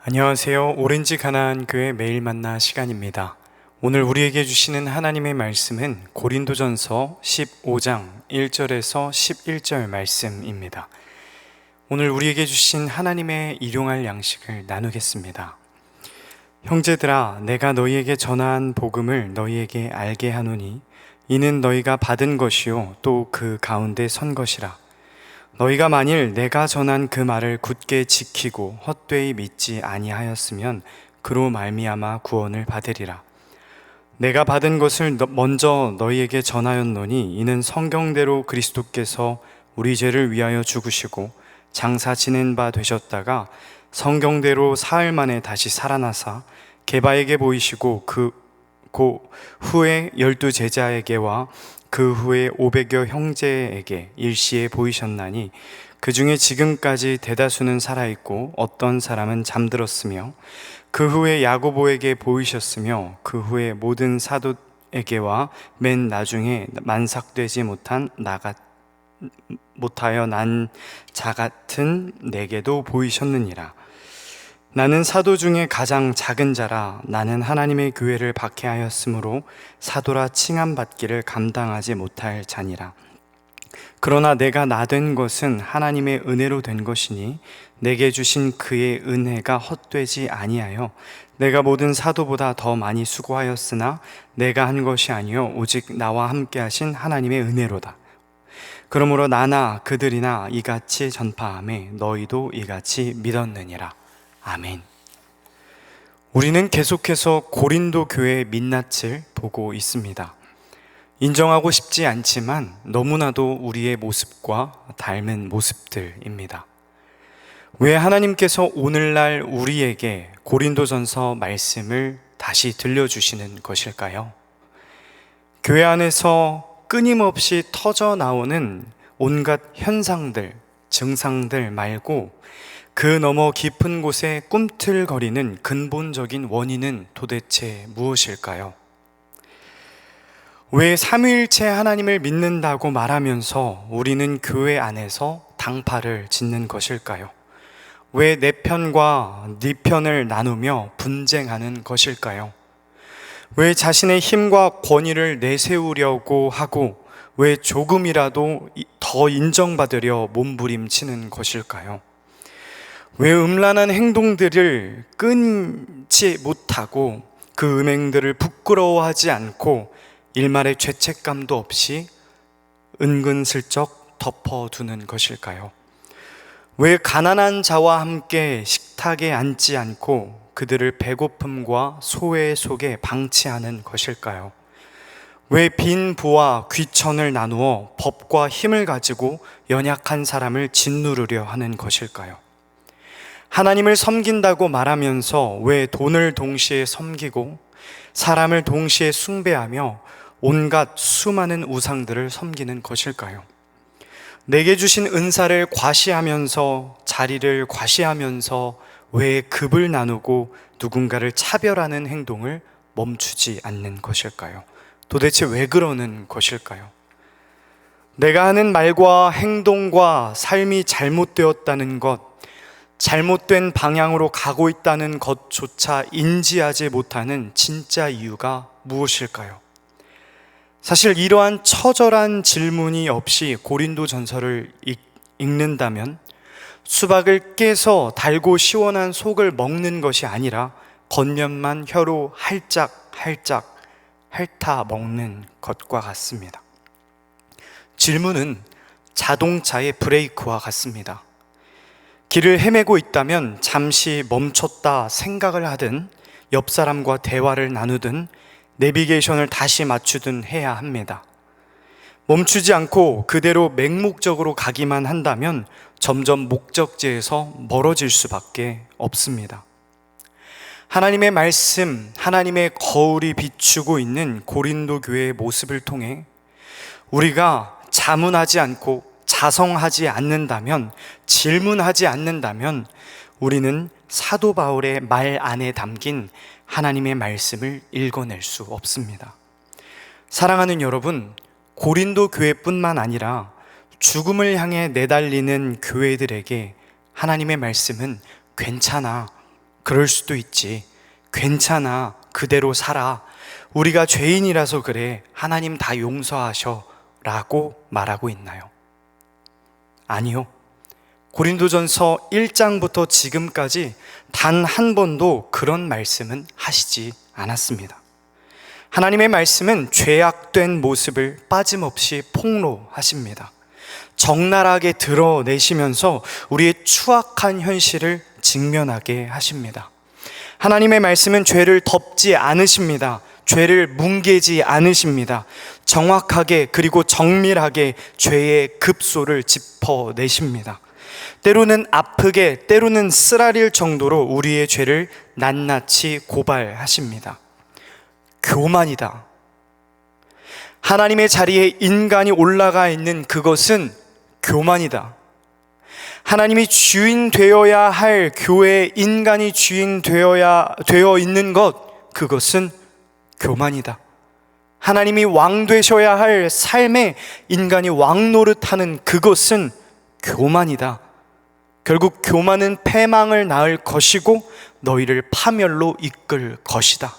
안녕하세요. 오렌지 가나안 교회 매일 만나 시간입니다. 오늘 우리에게 주시는 하나님의 말씀은 고린도전서 15장 1절에서 11절 말씀입니다. 오늘 우리에게 주신 하나님의 일용할 양식을 나누겠습니다. 형제들아, 내가 너희에게 전한 복음을 너희에게 알게 하노니 이는 너희가 받은 것이요 또 그 가운데 선 것이라. 너희가 만일 내가 전한 그 말을 굳게 지키고 헛되이 믿지 아니하였으면 그로 말미암아 구원을 받으리라. 내가 받은 것을 먼저 너희에게 전하였노니 이는 성경대로 그리스도께서 우리 죄를 위하여 죽으시고 장사 지낸 바 되셨다가 성경대로 사흘 만에 다시 살아나사 게바에게 보이시고 그 후에 12 제자에게와 그 후에 500여 형제에게 일시에 보이셨나니 그 중에 지금까지 대다수는 살아있고 어떤 사람은 잠들었으며 그 후에 야고보에게 보이셨으며 그 후에 모든 사도에게와 맨 나중에 만삭되지 못하여 난 자 같은 내게도 보이셨느니라. 나는 사도 중에 가장 작은 자라. 나는 하나님의 교회를 박해하였으므로 사도라 칭함받기를 감당하지 못할 자니라. 그러나 내가 나된 것은 하나님의 은혜로 된 것이니 내게 주신 그의 은혜가 헛되지 아니하여 내가 모든 사도보다 더 많이 수고하였으나 내가 한 것이 아니요 오직 나와 함께 하신 하나님의 은혜로다. 그러므로 나나 그들이나 이같이 전파하매 너희도 이같이 믿었느니라. 아멘. 우리는 계속해서 고린도 교회의 민낯을 보고 있습니다. 인정하고 싶지 않지만 너무나도 우리의 모습과 닮은 모습들입니다. 왜 하나님께서 오늘날 우리에게 고린도전서 말씀을 다시 들려주시는 것일까요? 교회 안에서 끊임없이 터져 나오는 온갖 현상들, 증상들 말고 그 너머 깊은 곳에 꿈틀거리는 근본적인 원인은 도대체 무엇일까요? 왜 삼위일체 하나님을 믿는다고 말하면서 우리는 교회 안에서 당파를 짓는 것일까요? 왜 내 편과 네 편을 나누며 분쟁하는 것일까요? 왜 자신의 힘과 권위를 내세우려고 하고 왜 조금이라도 더 인정받으려 몸부림치는 것일까요? 왜 음란한 행동들을 끊지 못하고 그 음행들을 부끄러워하지 않고 일말의 죄책감도 없이 은근슬쩍 덮어두는 것일까요? 왜 가난한 자와 함께 식탁에 앉지 않고 그들을 배고픔과 소외 속에 방치하는 것일까요? 왜 빈부와 귀천을 나누어 법과 힘을 가지고 연약한 사람을 짓누르려 하는 것일까요? 하나님을 섬긴다고 말하면서 왜 돈을 동시에 섬기고 사람을 동시에 숭배하며 온갖 수많은 우상들을 섬기는 것일까요? 내게 주신 은사를 과시하면서 자리를 과시하면서 왜 급을 나누고 누군가를 차별하는 행동을 멈추지 않는 것일까요? 도대체 왜 그러는 것일까요? 내가 하는 말과 행동과 삶이 잘못되었다는 것, 잘못된 방향으로 가고 있다는 것조차 인지하지 못하는 진짜 이유가 무엇일까요? 사실 이러한 처절한 질문이 없이 고린도전서를 읽는다면 수박을 깨서 달고 시원한 속을 먹는 것이 아니라 겉면만 혀로 할짝할짝 핥아 먹는 것과 같습니다. 질문은 자동차의 브레이크와 같습니다. 길을 헤매고 있다면 잠시 멈췄다 생각을 하든 옆 사람과 대화를 나누든 내비게이션을 다시 맞추든 해야 합니다. 멈추지 않고 그대로 맹목적으로 가기만 한다면 점점 목적지에서 멀어질 수밖에 없습니다. 하나님의 말씀, 하나님의 거울이 비추고 있는 고린도 교회의 모습을 통해 우리가 자문하지 않고 자성하지 않는다면, 질문하지 않는다면 우리는 사도 바울의 말 안에 담긴 하나님의 말씀을 읽어낼 수 없습니다. 사랑하는 여러분, 고린도 교회뿐만 아니라 죽음을 향해 내달리는 교회들에게 하나님의 말씀은 괜찮아, 그럴 수도 있지. 괜찮아. 그대로 살아. 우리가 죄인이라서 그래. 하나님 다 용서하셔. 라고 말하고 있나요? 아니요. 고린도전서 1장부터 지금까지 단 한 번도 그런 말씀은 하시지 않았습니다. 하나님의 말씀은 죄악된 모습을 빠짐없이 폭로하십니다. 적나라하게 드러내시면서 우리의 추악한 현실을 직면하게 하십니다. 하나님의 말씀은 죄를 덮지 않으십니다. 죄를 뭉개지 않으십니다. 정확하게 그리고 정밀하게 죄의 급소를 짚어내십니다. 때로는 아프게, 때로는 쓰라릴 정도로 우리의 죄를 낱낱이 고발하십니다. 교만이다. 하나님의 자리에 인간이 올라가 있는 그것은 교만이다. 하나님이 주인 되어야 할 교회에 인간이 주인 되어 있는 것, 그것은 교만이다. 하나님이 왕 되셔야 할 삶에 인간이 왕 노릇하는 그것은 교만이다. 결국 교만은 패망을 낳을 것이고 너희를 파멸로 이끌 것이다.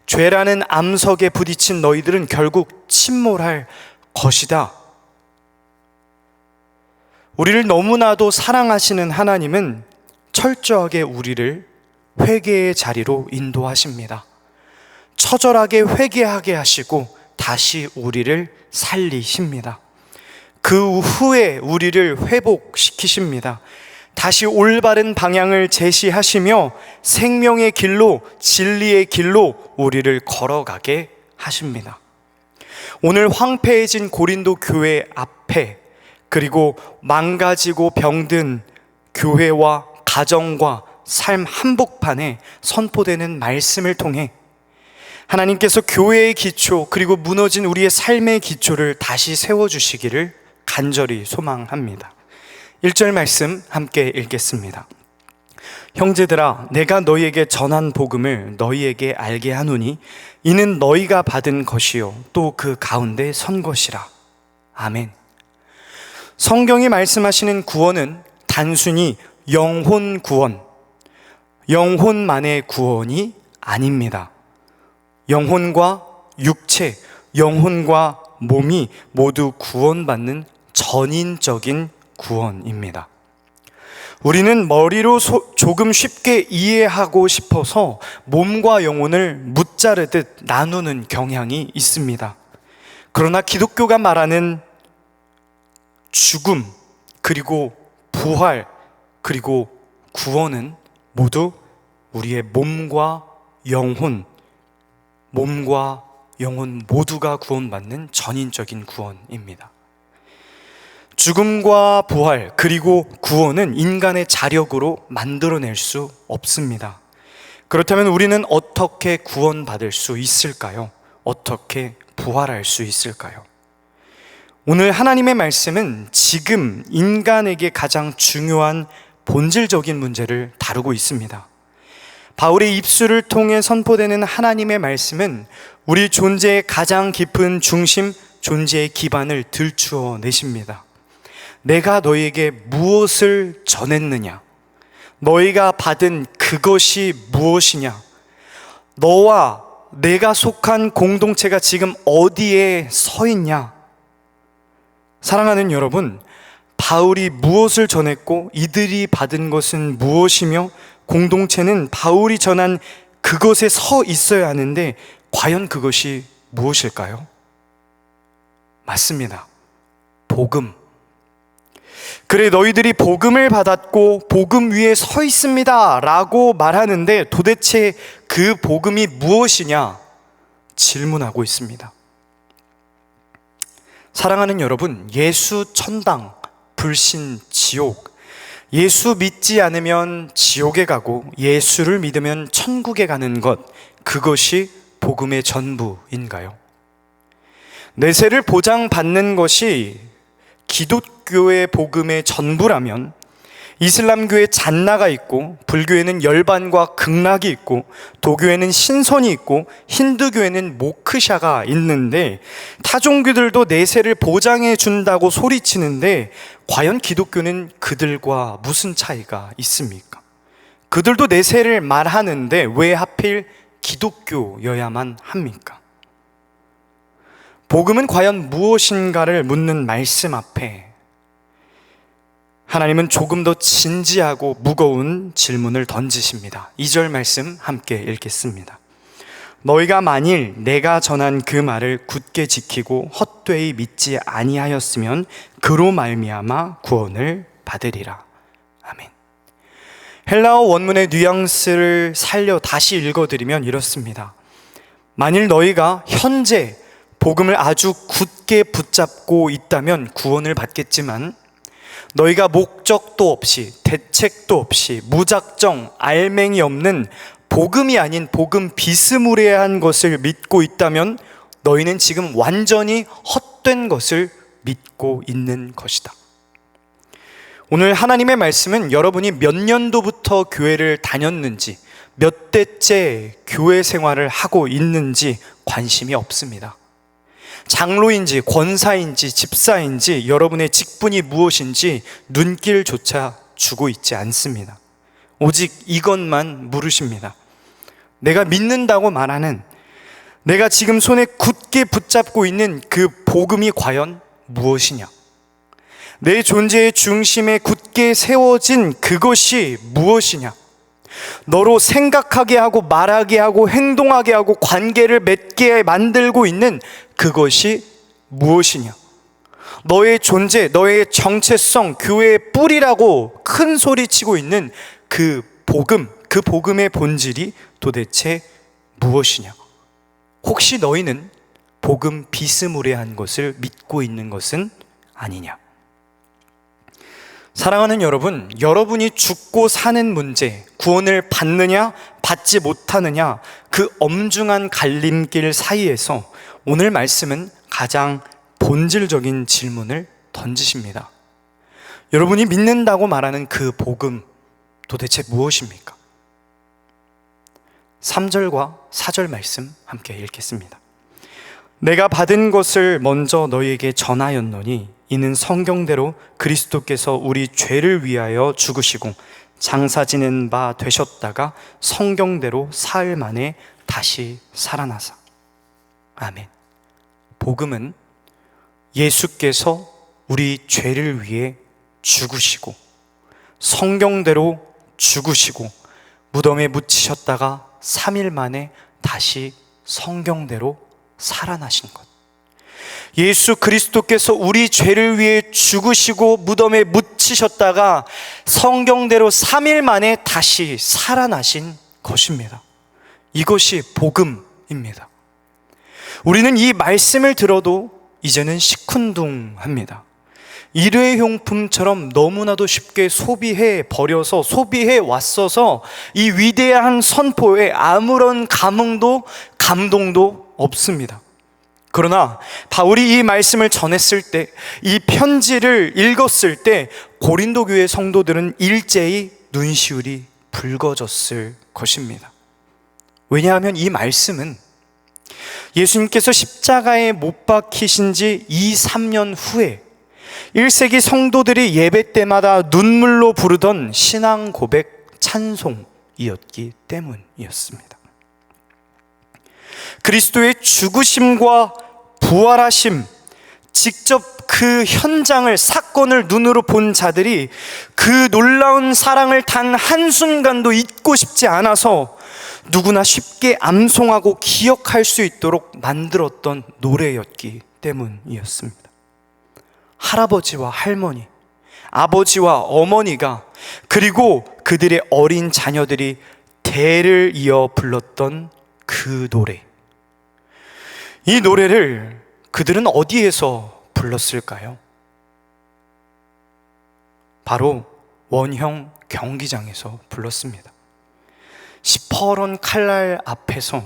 죄라는 암석에 부딪힌 너희들은 결국 침몰할 것이다. 우리를 너무나도 사랑하시는 하나님은 철저하게 우리를 회개의 자리로 인도하십니다. 처절하게 회개하게 하시고 다시 우리를 살리십니다. 그 후에 우리를 회복시키십니다. 다시 올바른 방향을 제시하시며 생명의 길로, 진리의 길로 우리를 걸어가게 하십니다. 오늘 황폐해진 고린도 교회 앞에, 그리고 망가지고 병든 교회와 가정과 삶 한복판에 선포되는 말씀을 통해 하나님께서 교회의 기초, 그리고 무너진 우리의 삶의 기초를 다시 세워주시기를 간절히 소망합니다. 1절 말씀 함께 읽겠습니다. 형제들아, 내가 너희에게 전한 복음을 너희에게 알게 하노니 이는 너희가 받은 것이요 또 그 가운데 선 것이라. 아멘. 성경이 말씀하시는 구원은 단순히 영혼 구원, 영혼만의 구원이 아닙니다. 영혼과 육체, 영혼과 몸이 모두 구원받는 전인적인 구원입니다. 우리는 머리로 조금 쉽게 이해하고 싶어서 몸과 영혼을 무자르듯 나누는 경향이 있습니다. 그러나 기독교가 말하는 죽음, 그리고 부활, 그리고 구원은 모두 우리의 몸과 영혼 모두가 구원받는 전인적인 구원입니다. 죽음과 부활 그리고 구원은 인간의 자력으로 만들어낼 수 없습니다. 그렇다면 우리는 어떻게 구원받을 수 있을까요? 어떻게 부활할 수 있을까요? 오늘 하나님의 말씀은 지금 인간에게 가장 중요한 본질적인 문제를 다루고 있습니다. 바울의 입술을 통해 선포되는 하나님의 말씀은 우리 존재의 가장 깊은 중심, 존재의 기반을 들추어 내십니다. 내가 너희에게 무엇을 전했느냐? 너희가 받은 그것이 무엇이냐? 너와 내가 속한 공동체가 지금 어디에 서 있냐? 사랑하는 여러분, 바울이 무엇을 전했고 이들이 받은 것은 무엇이며 공동체는 바울이 전한 그것에 서 있어야 하는데 과연 그것이 무엇일까요? 맞습니다. 복음. 그래, 너희들이 복음을 받았고 복음 위에 서 있습니다 라고 말하는데 도대체 그 복음이 무엇이냐 질문하고 있습니다. 사랑하는 여러분, 예수 천당, 불신 지옥, 예수 믿지 않으면 지옥에 가고 예수를 믿으면 천국에 가는 것, 그것이 복음의 전부인가요? 내세를 보장받는 것이 기독교의 복음의 전부라면 이슬람교에 잔나가 있고, 불교에는 열반과 극락이 있고, 도교에는 신선이 있고, 힌두교에는 모크샤가 있는데 타종교들도 내세를 보장해 준다고 소리치는데 과연 기독교는 그들과 무슨 차이가 있습니까? 그들도 내세를 말하는데 왜 하필 기독교여야만 합니까? 복음은 과연 무엇인가를 묻는 말씀 앞에 하나님은 조금 더 진지하고 무거운 질문을 던지십니다. 2절 말씀 함께 읽겠습니다. 너희가 만일 내가 전한 그 말을 굳게 지키고 헛되이 믿지 아니하였으면 그로 말미암아 구원을 받으리라. 아멘. 헬라어 원문의 뉘앙스를 살려 다시 읽어드리면 이렇습니다. 만일 너희가 현재 복음을 아주 굳게 붙잡고 있다면 구원을 받겠지만 너희가 목적도 없이 대책도 없이 무작정 알맹이 없는 복음이 아닌 복음 비스무리한 것을 믿고 있다면 너희는 지금 완전히 헛된 것을 믿고 있는 것이다. 오늘 하나님의 말씀은 여러분이 몇 년도부터 교회를 다녔는지, 몇 대째 교회 생활을 하고 있는지 관심이 없습니다. 장로인지 권사인지 집사인지 여러분의 직분이 무엇인지 눈길조차 주고 있지 않습니다. 오직 이것만 물으십니다. 내가 믿는다고 말하는, 내가 지금 손에 굳게 붙잡고 있는 그 복음이 과연 무엇이냐? 내 존재의 중심에 굳게 세워진 그것이 무엇이냐? 너로 생각하게 하고 말하게 하고 행동하게 하고 관계를 맺게 만들고 있는 그것이 무엇이냐? 너의 존재, 너의 정체성, 교회의 뿌리라고 큰 소리치고 있는 그 복음, 그 복음의 본질이 도대체 무엇이냐? 혹시 너희는 복음 비스무리한 것을 믿고 있는 것은 아니냐? 사랑하는 여러분, 여러분이 죽고 사는 문제, 구원을 받느냐 받지 못하느냐, 그 엄중한 갈림길 사이에서 오늘 말씀은 가장 본질적인 질문을 던지십니다. 여러분이 믿는다고 말하는 그 복음 도대체 무엇입니까? 3절과 4절 말씀 함께 읽겠습니다. 내가 받은 것을 먼저 너희에게 전하였노니 이는 성경대로 그리스도께서 우리 죄를 위하여 죽으시고 장사 지낸 바 되셨다가 성경대로 사흘 만에 다시 살아나사. 아멘. 복음은 예수께서 우리 죄를 위해 죽으시고 성경대로 죽으시고 무덤에 묻히셨다가 3일 만에 다시 성경대로 살아나신 것. 예수 그리스도께서 우리 죄를 위해 죽으시고 무덤에 묻히셨다가 성경대로 3일 만에 다시 살아나신 것입니다. 이것이 복음입니다. 우리는 이 말씀을 들어도 이제는 시큰둥합니다. 일회용품처럼 너무나도 쉽게 소비해 버려서 소비해 왔어서 이 위대한 선포에 아무런 감동도 없습니다. 그러나 바울이 이 말씀을 전했을 때, 이 편지를 읽었을 때 고린도 교회 성도들은 일제히 눈시울이 붉어졌을 것입니다. 왜냐하면 이 말씀은 예수님께서 십자가에 못 박히신 지 2, 3년 후에 1세기 성도들이 예배 때마다 눈물로 부르던 신앙 고백 찬송이었기 때문이었습니다. 그리스도의 죽으심과 부활하심, 직접 그 현장을, 사건을 눈으로 본 자들이 그 놀라운 사랑을 단 한순간도 잊고 싶지 않아서 누구나 쉽게 암송하고 기억할 수 있도록 만들었던 노래였기 때문이었습니다. 할아버지와 할머니, 아버지와 어머니가, 그리고 그들의 어린 자녀들이 대를 이어 불렀던 그 노래. 이 노래를 그들은 어디에서 불렀을까요? 바로 원형 경기장에서 불렀습니다. 시퍼런 칼날 앞에서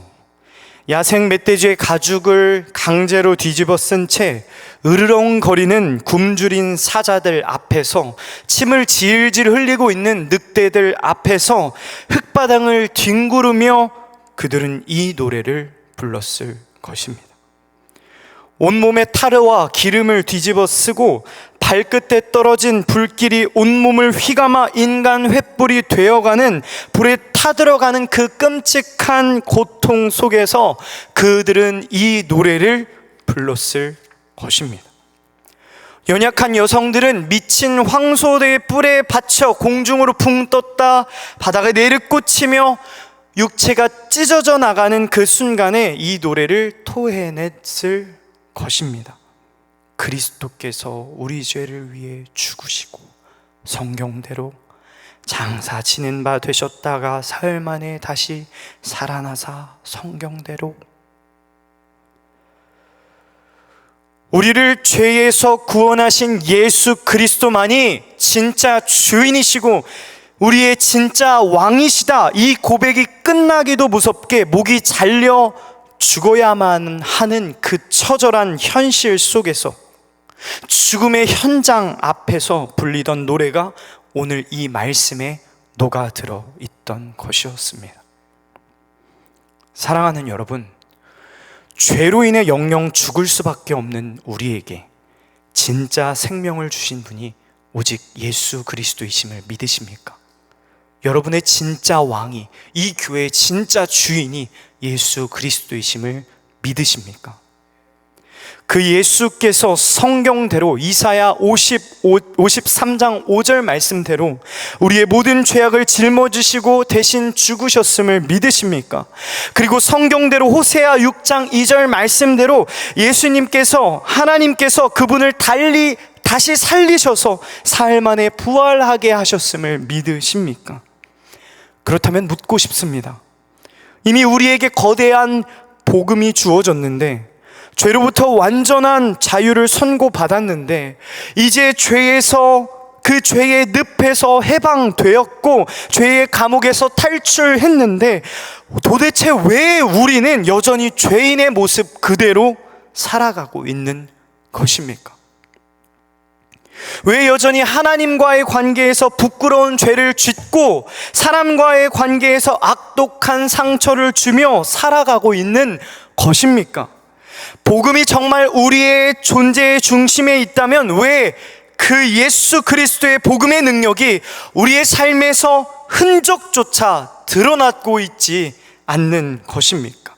야생 멧돼지의 가죽을 강제로 뒤집어 쓴 채 으르렁거리는 굶주린 사자들 앞에서, 침을 질질 흘리고 있는 늑대들 앞에서 흙바닥을 뒹구르며 그들은 이 노래를 불렀을 것입니다. 온몸에 타르와 기름을 뒤집어 쓰고 발끝에 떨어진 불길이 온몸을 휘감아 인간 횃불이 되어가는, 불에 타들어가는 그 끔찍한 고통 속에서 그들은 이 노래를 불렀을 것입니다. 연약한 여성들은 미친 황소의 뿔에 받쳐 공중으로 붕 떴다 바닥에 내리꽂히며 육체가 찢어져 나가는 그 순간에 이 노래를 토해냈을 것입니다. 그리스도께서 우리 죄를 위해 죽으시고 성경대로 장사 지낸 바 되셨다가 사흘 만에 다시 살아나사 성경대로 우리를 죄에서 구원하신 예수 그리스도만이 진짜 주인이시고 우리의 진짜 왕이시다, 이 고백이 끝나기도 무섭게 목이 잘려 죽어야만 하는 그 처절한 현실 속에서 죽음의 현장 앞에서 불리던 노래가 오늘 이 말씀에 녹아들어 있던 것이었습니다. 사랑하는 여러분, 죄로 인해 영영 죽을 수밖에 없는 우리에게 진짜 생명을 주신 분이 오직 예수 그리스도이심을 믿으십니까? 여러분의 진짜 왕이, 이 교회의 진짜 주인이 예수 그리스도이심을 믿으십니까? 그 예수께서 성경대로 이사야 53장 5절 말씀대로 우리의 모든 죄악을 짊어지시고 대신 죽으셨음을 믿으십니까? 그리고 성경대로 호세아 6장 2절 말씀대로 예수님께서, 하나님께서 그분을 다시 살리셔서 사흘 만에 부활하게 하셨음을 믿으십니까? 그렇다면 묻고 싶습니다. 이미 우리에게 거대한 복음이 주어졌는데, 죄로부터 완전한 자유를 선고받았는데, 이제 죄에서, 그 죄의 늪에서 해방되었고 죄의 감옥에서 탈출했는데, 도대체 왜 우리는 여전히 죄인의 모습 그대로 살아가고 있는 것입니까? 왜 여전히 하나님과의 관계에서 부끄러운 죄를 짓고 사람과의 관계에서 악독한 상처를 주며 살아가고 있는 것입니까? 복음이 정말 우리의 존재의 중심에 있다면 왜 그 예수 그리스도의 복음의 능력이 우리의 삶에서 흔적조차 드러나고 있지 않는 것입니까?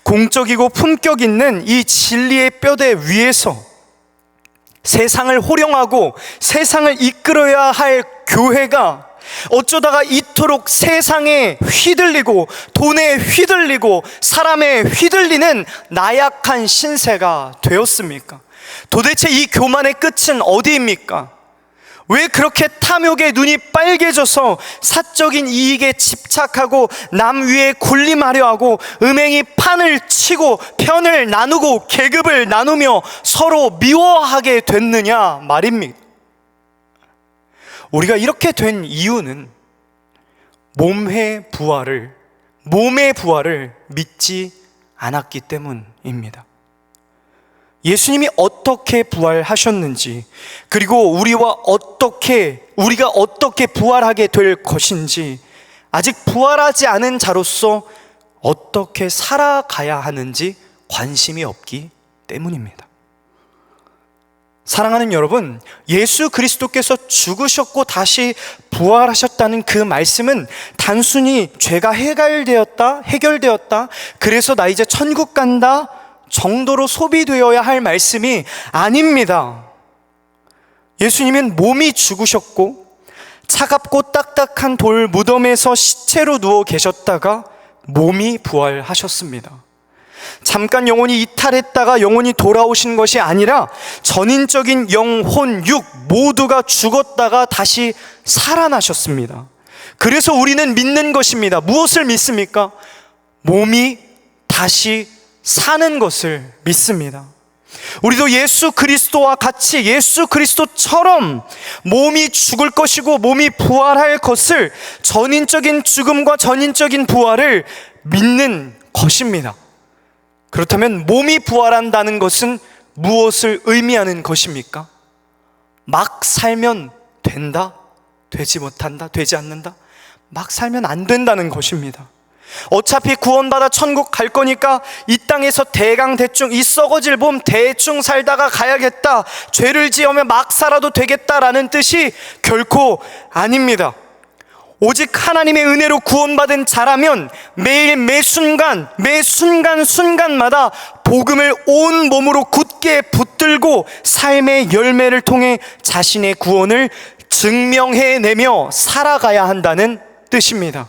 공적이고 품격 있는 이 진리의 뼈대 위에서 세상을 호령하고 세상을 이끌어야 할 교회가 어쩌다가 이토록 세상에 휘둘리고 돈에 휘둘리고 사람에 휘둘리는 나약한 신세가 되었습니까? 도대체 이 교만의 끝은 어디입니까? 왜 그렇게 탐욕의 눈이 빨개져서 사적인 이익에 집착하고 남 위에 군림하려 하고 음행이 판을 치고 편을 나누고 계급을 나누며 서로 미워하게 됐느냐 말입니다. 우리가 이렇게 된 이유는 몸의 부활을 믿지 않았기 때문입니다. 예수님이 어떻게 부활하셨는지, 그리고 우리가 어떻게 부활하게 될 것인지, 아직 부활하지 않은 자로서 어떻게 살아가야 하는지 관심이 없기 때문입니다. 사랑하는 여러분, 예수 그리스도께서 죽으셨고 다시 부활하셨다는 그 말씀은 단순히 죄가 해결되었다, 그래서 나 이제 천국 간다 정도로 소비되어야 할 말씀이 아닙니다. 예수님은 몸이 죽으셨고 차갑고 딱딱한 돌 무덤에서 시체로 누워 계셨다가 몸이 부활하셨습니다. 잠깐 영혼이 이탈했다가 영혼이 돌아오신 것이 아니라 전인적인 영혼, 육 모두가 죽었다가 다시 살아나셨습니다. 그래서 우리는 믿는 것입니다. 무엇을 믿습니까? 몸이 다시 사는 것을 믿습니다. 우리도 예수 그리스도와 같이 예수 그리스도처럼 몸이 죽을 것이고 몸이 부활할 것을, 전인적인 죽음과 전인적인 부활을 믿는 것입니다. 그렇다면 몸이 부활한다는 것은 무엇을 의미하는 것입니까? 막 살면 된다? 되지 못한다? 되지 않는다? 막 살면 안 된다는 것입니다. 어차피 구원받아 천국 갈 거니까 이 땅에서 대충 이 썩어질 몸 대충 살다가 가야겠다, 죄를 지으면 막 살아도 되겠다라는 뜻이 결코 아닙니다. 오직 하나님의 은혜로 구원받은 자라면 매일 매 순간마다 복음을 온 몸으로 굳게 붙들고 삶의 열매를 통해 자신의 구원을 증명해내며 살아가야 한다는 뜻입니다.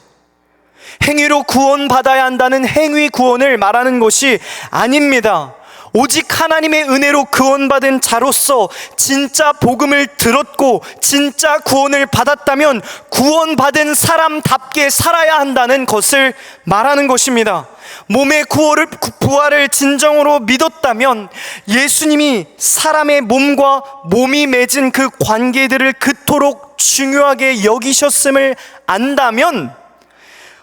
행위로 구원받아야 한다는 행위 구원을 말하는 것이 아닙니다. 오직 하나님의 은혜로 구원받은 자로서 진짜 복음을 들었고 진짜 구원을 받았다면 구원받은 사람답게 살아야 한다는 것을 말하는 것입니다. 몸의 부활을 진정으로 믿었다면, 예수님이 사람의 몸과 몸이 맺은 그 관계들을 그토록 중요하게 여기셨음을 안다면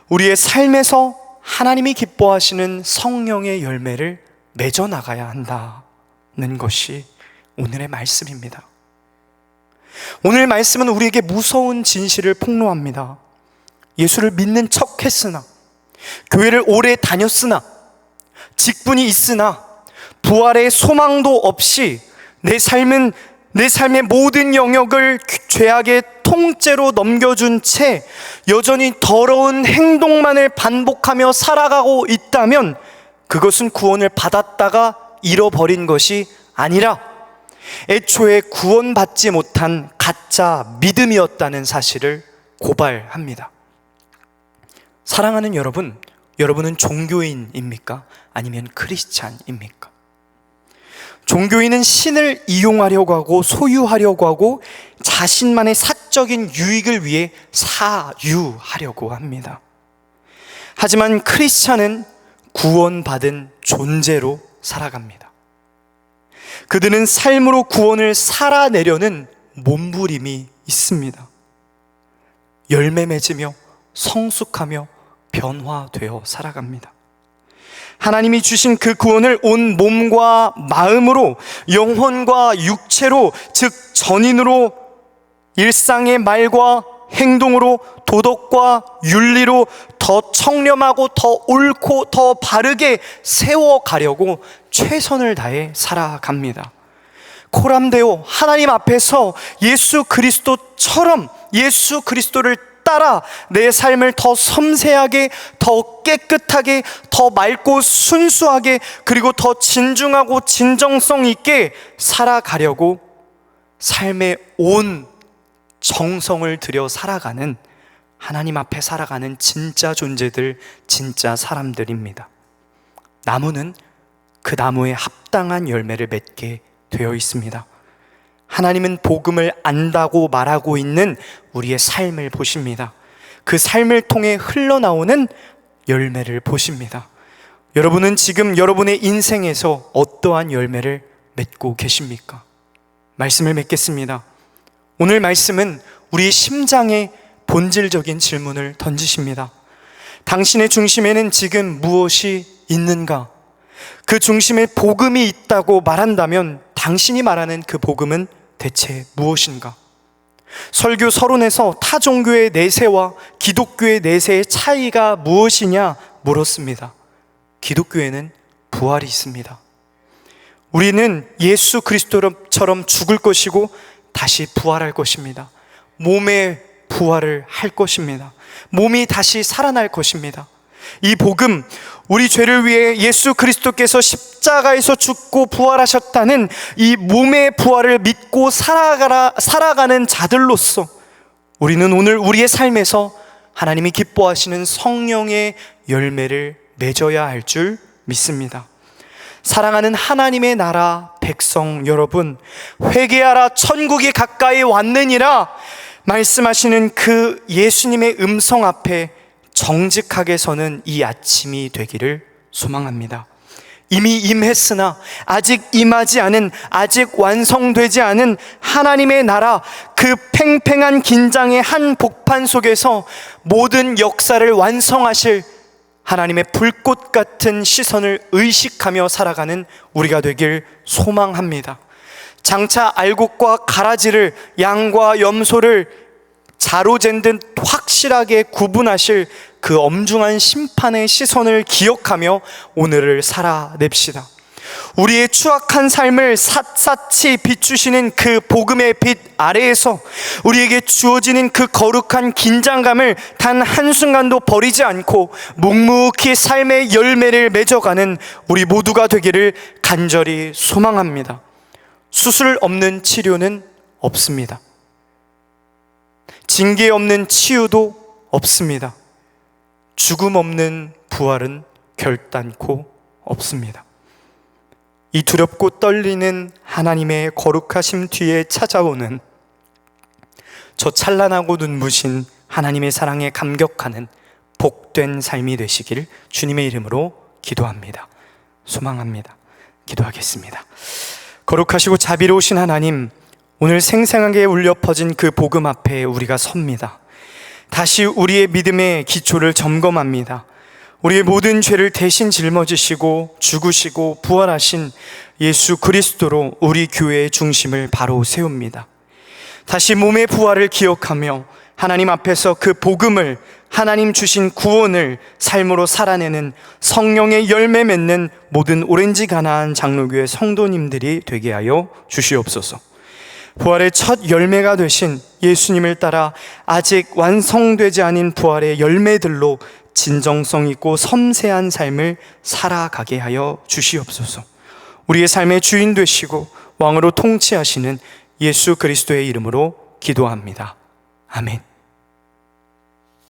우리의 삶에서 하나님이 기뻐하시는 성령의 열매를 맺어 나가야 한다는 것이 오늘의 말씀입니다. 오늘 말씀은 우리에게 무서운 진실을 폭로합니다. 예수를 믿는 척 했으나, 교회를 오래 다녔으나, 직분이 있으나 부활의 소망도 없이 내 삶의 모든 영역을 죄악의 통째로 넘겨준 채 여전히 더러운 행동만을 반복하며 살아가고 있다면 그것은 구원을 받았다가 잃어버린 것이 아니라 애초에 구원받지 못한 가짜 믿음이었다는 사실을 고발합니다. 사랑하는 여러분, 여러분은 종교인입니까? 아니면 크리스찬입니까? 종교인은 신을 이용하려고 하고 소유하려고 하고 자신만의 사적인 유익을 위해 사유하려고 합니다. 하지만 크리스찬은 구원받은 존재로 살아갑니다. 그들은 삶으로 구원을 살아내려는 몸부림이 있습니다. 열매 맺으며 성숙하며 변화되어 살아갑니다. 하나님이 주신 그 구원을 온 몸과 마음으로, 영혼과 육체로, 즉 전인으로, 일상의 말과 행동으로, 도덕과 윤리로 더 청렴하고 더 옳고 더 바르게 세워가려고 최선을 다해 살아갑니다. 코람데오, 하나님 앞에서 예수 그리스도를 따라 내 삶을 더 섬세하게, 더 깨끗하게, 더 맑고 순수하게, 그리고 더 진중하고 진정성 있게 살아가려고 삶의 온 정성을 들여 살아가는, 하나님 앞에 살아가는 진짜 존재들, 진짜 사람들입니다. 나무는 그 나무에 합당한 열매를 맺게 되어 있습니다. 하나님은 복음을 안다고 말하고 있는 우리의 삶을 보십니다. 그 삶을 통해 흘러나오는 열매를 보십니다. 여러분은 지금 여러분의 인생에서 어떠한 열매를 맺고 계십니까? 말씀을 맺겠습니다. 오늘 말씀은 우리 심장에 본질적인 질문을 던지십니다. 당신의 중심에는 지금 무엇이 있는가? 그 중심에 복음이 있다고 말한다면 당신이 말하는 그 복음은 대체 무엇인가? 설교 서론에서 타 종교의 내세와 기독교의 내세의 차이가 무엇이냐 물었습니다. 기독교에는 부활이 있습니다. 우리는 예수 그리스도처럼 죽을 것이고 다시 부활할 것입니다. 몸의 부활을 할 것입니다. 몸이 다시 살아날 것입니다. 이 복음, 우리 죄를 위해 예수 그리스도께서 십자가에서 죽고 부활하셨다는 이 몸의 부활을 믿고 살아가는 자들로서 우리는 오늘 우리의 삶에서 하나님이 기뻐하시는 성령의 열매를 맺어야 할 줄 믿습니다. 사랑하는 하나님의 나라 백성 여러분, 회개하라, 천국이 가까이 왔느니라 말씀하시는 그 예수님의 음성 앞에 정직하게 서는 이 아침이 되기를 소망합니다. 이미 임했으나 아직 임하지 않은, 아직 완성되지 않은 하나님의 나라, 그 팽팽한 긴장의 한 복판 속에서 모든 역사를 완성하실 하나님의 불꽃 같은 시선을 의식하며 살아가는 우리가 되길 소망합니다. 장차 알곡과 가라지를, 양과 염소를 자로 잰 듯 확실하게 구분하실 그 그 엄중한 심판의 시선을 기억하며 오늘을 살아냅시다. 우리의 추악한 삶을 샅샅이 비추시는 그 복음의 빛 아래에서 우리에게 주어지는 그 거룩한 긴장감을 단 한순간도 버리지 않고 묵묵히 삶의 열매를 맺어가는 우리 모두가 되기를 간절히 소망합니다. 수술 없는 치료는 없습니다. 징계 없는 치유도 없습니다. 죽음 없는 부활은 결단코 없습니다. 이 두렵고 떨리는 하나님의 거룩하심 뒤에 찾아오는 저 찬란하고 눈부신 하나님의 사랑에 감격하는 복된 삶이 되시길 주님의 이름으로 기도합니다. 소망합니다. 기도하겠습니다. 거룩하시고 자비로우신 하나님, 오늘 생생하게 울려 퍼진 그 복음 앞에 우리가 섭니다. 다시 우리의 믿음의 기초를 점검합니다. 우리의 모든 죄를 대신 짊어지시고 죽으시고 부활하신 예수 그리스도로 우리 교회의 중심을 바로 세웁니다. 다시 몸의 부활을 기억하며 하나님 앞에서 그 복음을, 하나님 주신 구원을 삶으로 살아내는 성령의 열매 맺는 모든 오렌지 가나안 장로교회 성도님들이 되게 하여 주시옵소서. 부활의 첫 열매가 되신 예수님을 따라 아직 완성되지 않은 부활의 열매들로 진정성 있고 섬세한 삶을 살아가게 하여 주시옵소서. 우리의 삶의 주인 되시고 왕으로 통치하시는 예수 그리스도의 이름으로 기도합니다. 아멘.